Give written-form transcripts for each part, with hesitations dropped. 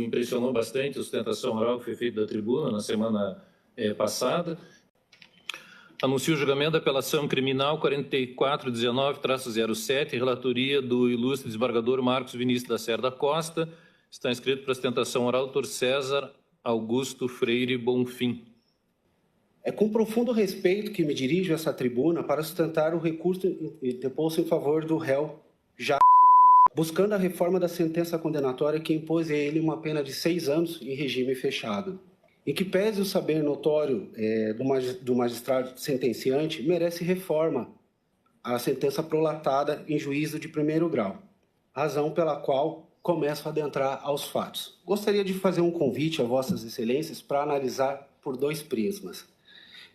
me impressionou bastante a sustentação oral que foi feita da tribuna na semana passada. Anuncio o julgamento da apelação criminal 4419-07, relatoria do ilustre desembargador Marcos Vinícius da Serra da Costa. Está inscrito para sustentação oral o doutor César Augusto Freire Bonfim. É com profundo respeito que me dirijo a essa tribuna para sustentar o recurso deposto em favor do réu, já buscando a reforma da sentença condenatória que impôs a ele uma pena de 6 anos em regime fechado. Em que pese o saber notório do magistrado sentenciante, merece reforma a sentença prolatada em juízo de primeiro grau, razão pela qual começo a adentrar aos fatos. Gostaria de fazer um convite a vossas excelências para analisar por 2 prismas.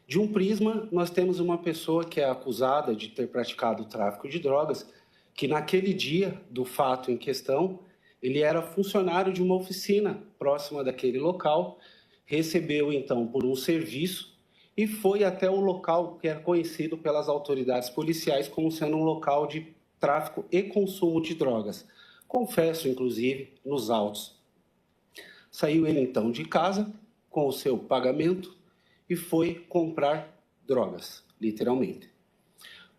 De um prisma, nós temos uma pessoa que é acusada de ter praticado o tráfico de drogas, que naquele dia do fato em questão, ele era funcionário de uma oficina próxima daquele local, recebeu então por um serviço e foi até o local que era conhecido pelas autoridades policiais como sendo um local de tráfico e consumo de drogas. Confesso, inclusive, nos autos. Saiu ele então de casa com o seu pagamento e foi comprar drogas, literalmente.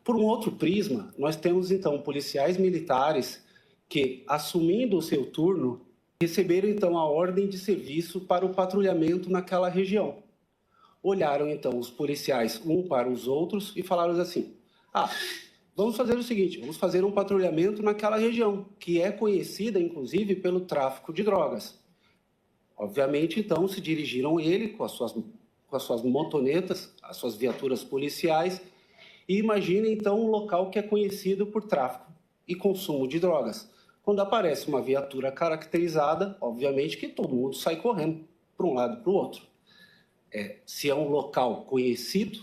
Por um outro prisma, nós temos então policiais militares que, assumindo o seu turno, receberam então a ordem de serviço para o patrulhamento naquela região. Olharam então os policiais um para os outros e falaram assim: vamos fazer o seguinte, vamos fazer um patrulhamento naquela região, que é conhecida inclusive pelo tráfico de drogas. Obviamente então se dirigiram a ele com as suas motonetas, as suas viaturas policiais, e imaginem então um local que é conhecido por tráfico e consumo de drogas. Quando aparece uma viatura caracterizada, obviamente que todo mundo sai correndo para um lado e para o outro. Se é um local conhecido,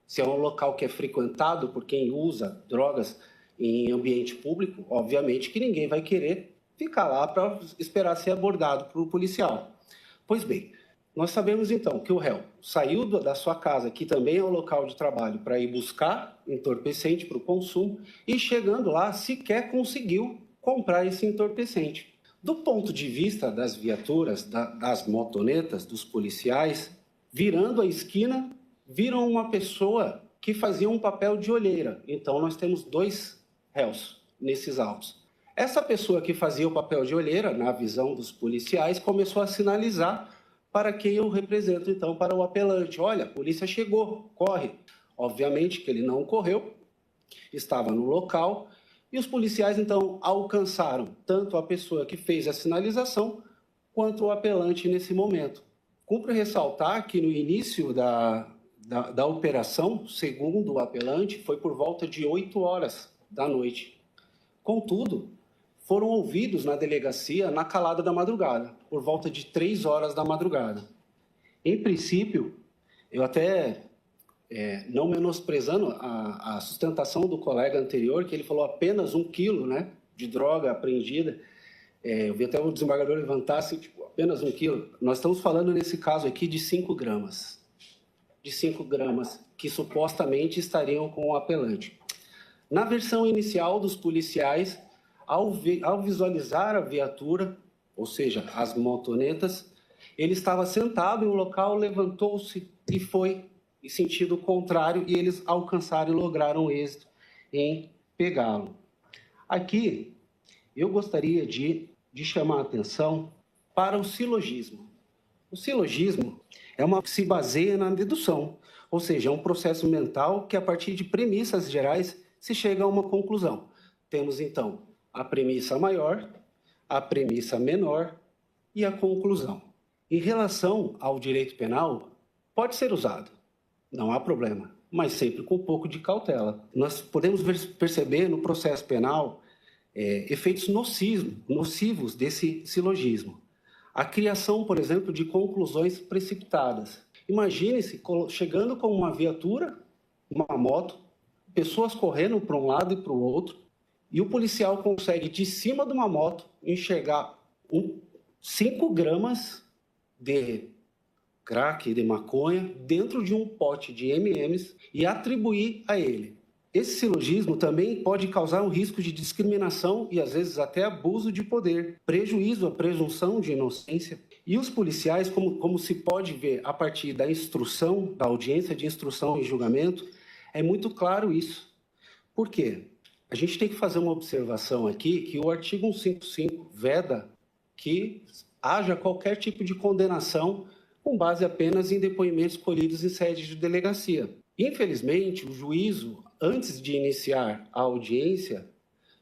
se é um local que é frequentado por quem usa drogas em ambiente público, obviamente que ninguém vai querer ficar lá para esperar ser abordado por um policial. Pois bem, nós sabemos então que o réu saiu da sua casa, que também é o local de trabalho, para ir buscar entorpecente para o consumo, e chegando lá sequer conseguiu comprar esse entorpecente. Do ponto de vista das viaturas, das motonetas, dos policiais, virando a esquina, viram uma pessoa que fazia um papel de olheira. Então nós temos 2 réus nesses autos. Essa pessoa que fazia o papel de olheira, na visão dos policiais, começou a sinalizar para quem eu represento, então, para o apelante. Olha, a polícia chegou, corre. Obviamente que ele não correu, estava no local, e os policiais, então, alcançaram tanto a pessoa que fez a sinalização, quanto o apelante nesse momento. Cumpre ressaltar que no início da operação, segundo o apelante, foi por volta de 8 horas da noite. Contudo, foram ouvidos na delegacia na calada da madrugada, por volta de 3 horas da madrugada. Em princípio, eu até, não menosprezando a sustentação do colega anterior, que ele falou apenas 1 quilo, né, de droga apreendida, eu vi até o desembargador levantar assim, apenas 1 quilo. Nós estamos falando nesse caso aqui de 5 gramas. De 5 gramas, que supostamente estariam com o apelante. Na versão inicial dos policiais, ao visualizar a viatura, ou seja, as motonetas, ele estava sentado em um local, levantou-se e foi em sentido contrário, e eles alcançaram e lograram êxito em pegá-lo. Aqui, eu gostaria de chamar a atenção para o silogismo. O silogismo é uma que se baseia na dedução, ou seja, é um processo mental que, a partir de premissas gerais, se chega a uma conclusão. Temos, então, a premissa maior, a premissa menor e a conclusão. Em relação ao direito penal, pode ser usado, não há problema, mas sempre com um pouco de cautela. Nós podemos perceber no processo penal efeitos nocivos desse silogismo. A criação, por exemplo, de conclusões precipitadas. Imagine-se chegando com uma viatura, uma moto, pessoas correndo para um lado e para o outro, e o policial consegue, de cima de uma moto, enxergar 5 gramas de crack, de maconha, dentro de um pote de M&M's e atribuir a ele. Esse silogismo também pode causar um risco de discriminação e, às vezes, até abuso de poder, prejuízo à presunção de inocência. E os policiais, como se pode ver a partir da instrução, da audiência de instrução e julgamento, é muito claro isso. Por quê? A gente tem que fazer uma observação aqui que o artigo 155 veda que haja qualquer tipo de condenação com base apenas em depoimentos colhidos em sede de delegacia. Infelizmente, o juízo, antes de iniciar a audiência,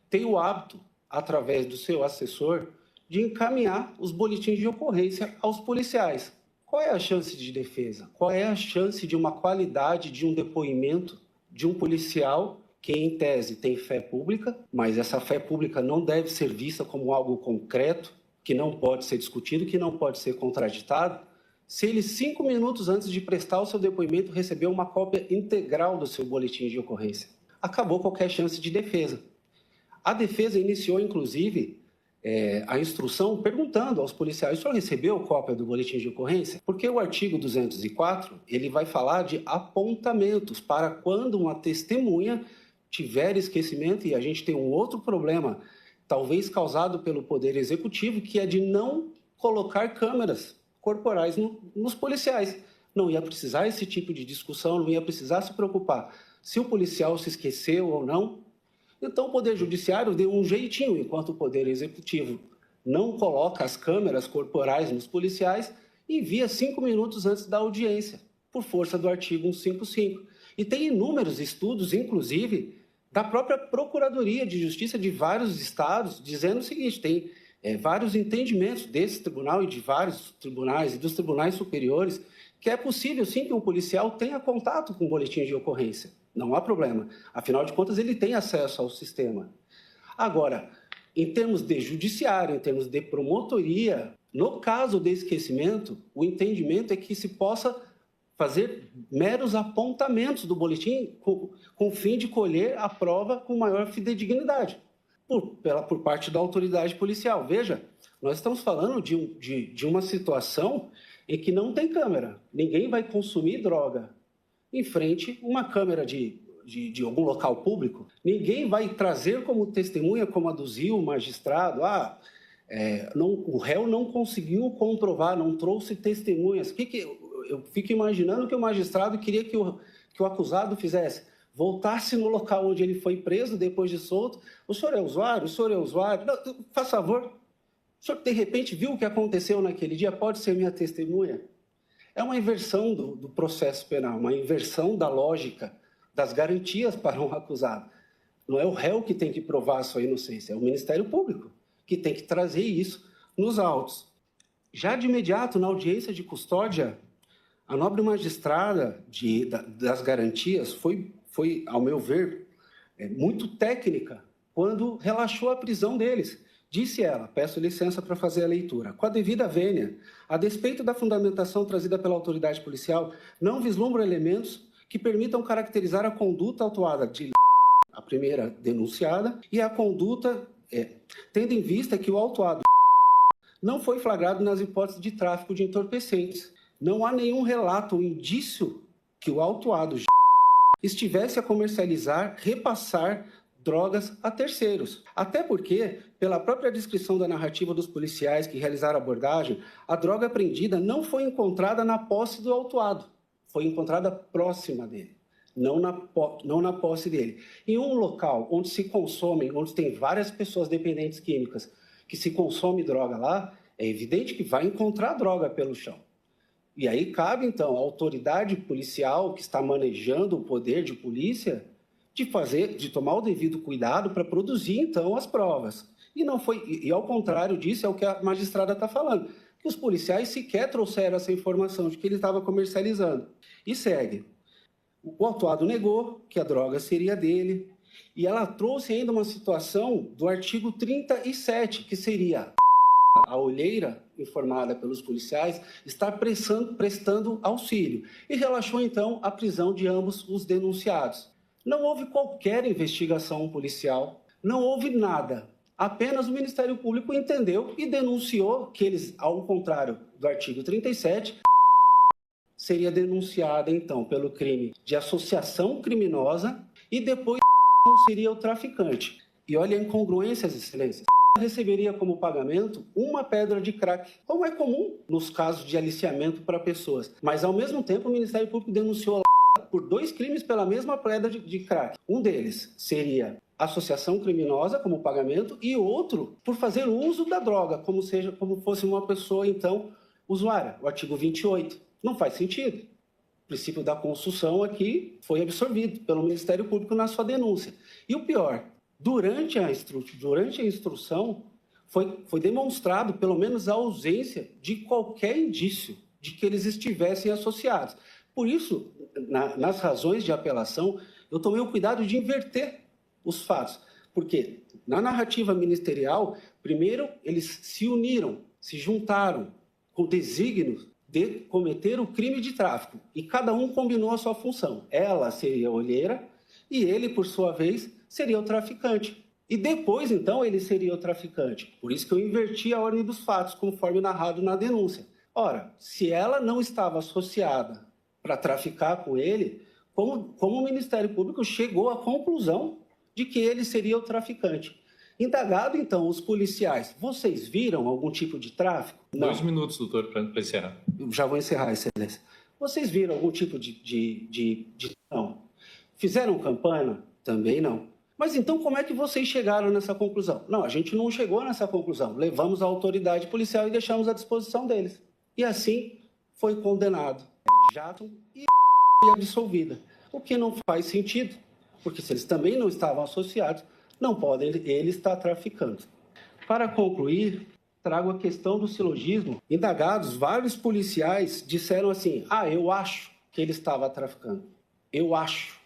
tem o hábito, através do seu assessor, de encaminhar os boletins de ocorrência aos policiais. Qual é a chance de defesa? Qual é a chance de uma qualidade de um depoimento de um policial que, em tese, tem fé pública, mas essa fé pública não deve ser vista como algo concreto, que não pode ser discutido, que não pode ser contraditado, se ele, 5 minutos antes de prestar o seu depoimento, recebeu uma cópia integral do seu boletim de ocorrência? Acabou qualquer chance de defesa. A defesa iniciou, inclusive, a instrução perguntando aos policiais: o senhor recebeu cópia do boletim de ocorrência? Porque o artigo 204, ele vai falar de apontamentos para quando uma testemunha tiver esquecimento, e a gente tem um outro problema, talvez causado pelo Poder Executivo, que é de não colocar câmeras corporais nos policiais. Não ia precisar esse tipo de discussão, não ia precisar se preocupar se o policial se esqueceu ou não. Então o Poder Judiciário deu um jeitinho, enquanto o Poder Executivo não coloca as câmeras corporais nos policiais, envia 5 minutos antes da audiência, por força do artigo 155. E tem inúmeros estudos, inclusive, da própria Procuradoria de Justiça de vários estados, dizendo o seguinte: tem vários entendimentos desse tribunal e de vários tribunais e dos tribunais superiores, que é possível, sim, que um policial tenha contato com o boletim de ocorrência. Não há problema. Afinal de contas, ele tem acesso ao sistema. Agora, em termos de judiciário, em termos de promotoria, no caso de esquecimento, o entendimento é que se possa fazer meros apontamentos do boletim com o fim de colher a prova com maior fidedignidade por parte da autoridade policial. Veja, nós estamos falando de uma situação em que não tem câmera. Ninguém vai consumir droga em frente a uma câmera de algum local público. Ninguém vai trazer como testemunha, como aduziu o magistrado: o réu não conseguiu comprovar, não trouxe testemunhas. Eu fico imaginando que o magistrado queria que o acusado fizesse: voltasse no local onde ele foi preso depois de solto. O senhor é usuário? O senhor é usuário? Não, faz favor. O senhor, de repente, viu o que aconteceu naquele dia? Pode ser minha testemunha? É uma inversão do processo penal, uma inversão da lógica, das garantias para um acusado. Não é o réu que tem que provar a sua inocência, é o Ministério Público que tem que trazer isso nos autos. Já de imediato, na audiência de custódia, a nobre magistrada das garantias foi, ao meu ver, muito técnica quando relaxou a prisão deles. Disse ela, peço licença para fazer a leitura: com a devida vênia, a despeito da fundamentação trazida pela autoridade policial, não vislumbro elementos que permitam caracterizar a conduta autuada de a primeira denunciada e a conduta, tendo em vista que o autuado não foi flagrado nas hipóteses de tráfico de entorpecentes. Não há nenhum relato ou indício que o autuado estivesse a comercializar, repassar drogas a terceiros. Até porque, pela própria descrição da narrativa dos policiais que realizaram a abordagem, a droga apreendida não foi encontrada na posse do autuado, foi encontrada próxima dele, não na posse dele. Em um local onde se consomem, onde tem várias pessoas dependentes químicas, que se consome droga lá, é evidente que vai encontrar droga pelo chão. E aí cabe, então, à autoridade policial que está manejando o poder de polícia de tomar o devido cuidado para produzir, então, as provas. E ao contrário disso, é o que a magistrada está falando, que os policiais sequer trouxeram essa informação de que ele estava comercializando. E segue. O autuado negou que a droga seria dele, e ela trouxe ainda uma situação do artigo 37, que seria a olheira informada pelos policiais estar prestando auxílio, e relaxou, então, a prisão de ambos os denunciados. Não houve qualquer investigação policial, não houve nada. Apenas o Ministério Público entendeu e denunciou que eles, ao contrário do artigo 37, seria denunciada, então, pelo crime de associação criminosa e depois não seria o traficante. E olha a incongruência, excelências. Receberia como pagamento uma pedra de crack, como é comum nos casos de aliciamento para pessoas. Mas, ao mesmo tempo, o Ministério Público denunciou por 2 crimes pela mesma pedra de crack. Um deles seria associação criminosa como pagamento e outro por fazer uso da droga, como fosse uma pessoa, então, usuária. O artigo 28. Não faz sentido. O princípio da construção aqui foi absorvido pelo Ministério Público na sua denúncia. E o pior, durante a instrução, foi demonstrado, pelo menos, a ausência de qualquer indício de que eles estivessem associados. Por isso, nas razões de apelação, eu tomei o cuidado de inverter os fatos. Porque, na narrativa ministerial, primeiro, eles se uniram, se juntaram com o desígnio de cometer o crime de tráfico. E cada um combinou a sua função. Ela seria a olheira e ele, por sua vez, seria o traficante. E depois, então, ele seria o traficante. Por isso que eu inverti a ordem dos fatos, conforme narrado na denúncia. Ora, se ela não estava associada para traficar com ele, como o Ministério Público chegou à conclusão de que ele seria o traficante? Indagado, então, os policiais, vocês viram algum tipo de tráfico? Não. 2 minutos, doutor, para encerrar. Eu já vou encerrar, excelência. Vocês viram algum tipo de... Não. Fizeram campana? Também não. Mas então como é que vocês chegaram nessa conclusão? Não, a gente não chegou nessa conclusão. Levamos a autoridade policial e deixamos à disposição deles. E assim foi condenado Jackson e absolvida. O que não faz sentido, porque se eles também não estavam associados, não podem ele estar traficando. Para concluir, trago a questão do silogismo. Indagados, vários policiais disseram assim: eu acho que ele estava traficando. Eu acho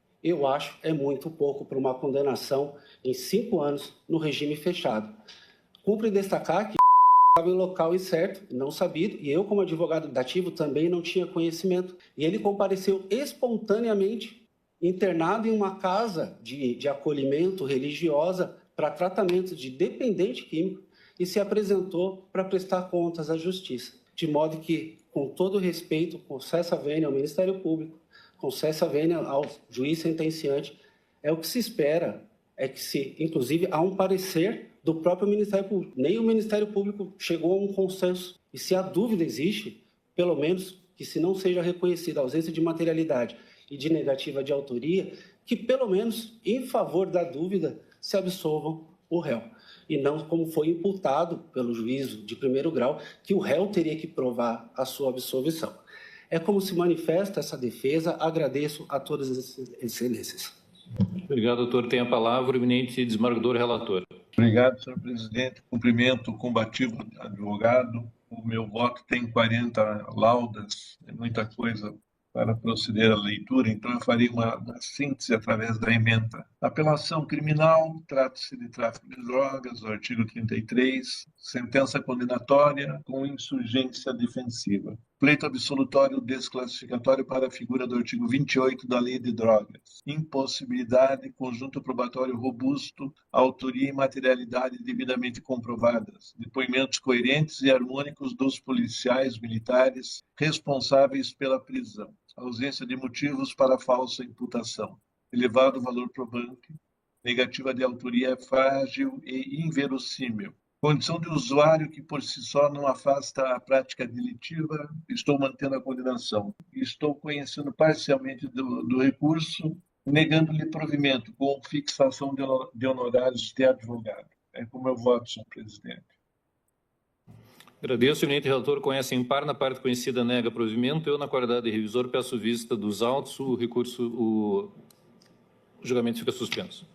é muito pouco para uma condenação em 5 anos no regime fechado. Cumpre destacar que estava em local incerto, não sabido, e eu, como advogado dativo, também não tinha conhecimento. E ele compareceu espontaneamente, internado em uma casa de acolhimento religiosa para tratamento de dependente químico e se apresentou para prestar contas à Justiça. De modo que, com todo respeito, concesso a vênia ao Ministério Público, concesso a vênia ao juiz sentenciante, é o que se espera, inclusive, há um parecer do próprio Ministério Público. Nem o Ministério Público chegou a um consenso. E se a dúvida existe, pelo menos que se não seja reconhecida a ausência de materialidade e de negativa de autoria, que pelo menos, em favor da dúvida, se absolvam o réu. E não como foi imputado pelo juízo de primeiro grau, que o réu teria que provar a sua absolvição. É como se manifesta essa defesa. Agradeço a todas as excelências. Obrigado, doutor. Tem a palavra o eminente desembargador relator. Obrigado, senhor presidente. Cumprimento o combativo advogado. O meu voto tem 40 laudas, é muita coisa para proceder à leitura, então eu farei uma síntese através da ementa. Apelação criminal, trata-se de tráfico de drogas, o artigo 33, sentença condenatória com insurgência defensiva. Pleito absolutório desclassificatório para a figura do artigo 28 da Lei de Drogas. Impossibilidade, conjunto probatório robusto, autoria e materialidade devidamente comprovadas. Depoimentos coerentes e harmônicos dos policiais militares responsáveis pela prisão. Ausência de motivos para falsa imputação. Elevado valor probante. Negativa de autoria frágil e inverossímil. Condição de usuário que por si só não afasta a prática delitiva, estou mantendo a condenação. Estou conhecendo parcialmente do recurso, negando-lhe provimento com fixação de honorários de advogado. É como eu voto, senhor presidente. Agradeço. O eminente relator conhece em par, na parte conhecida nega provimento. Eu, na qualidade de revisor, peço vista dos autos. O julgamento fica suspenso.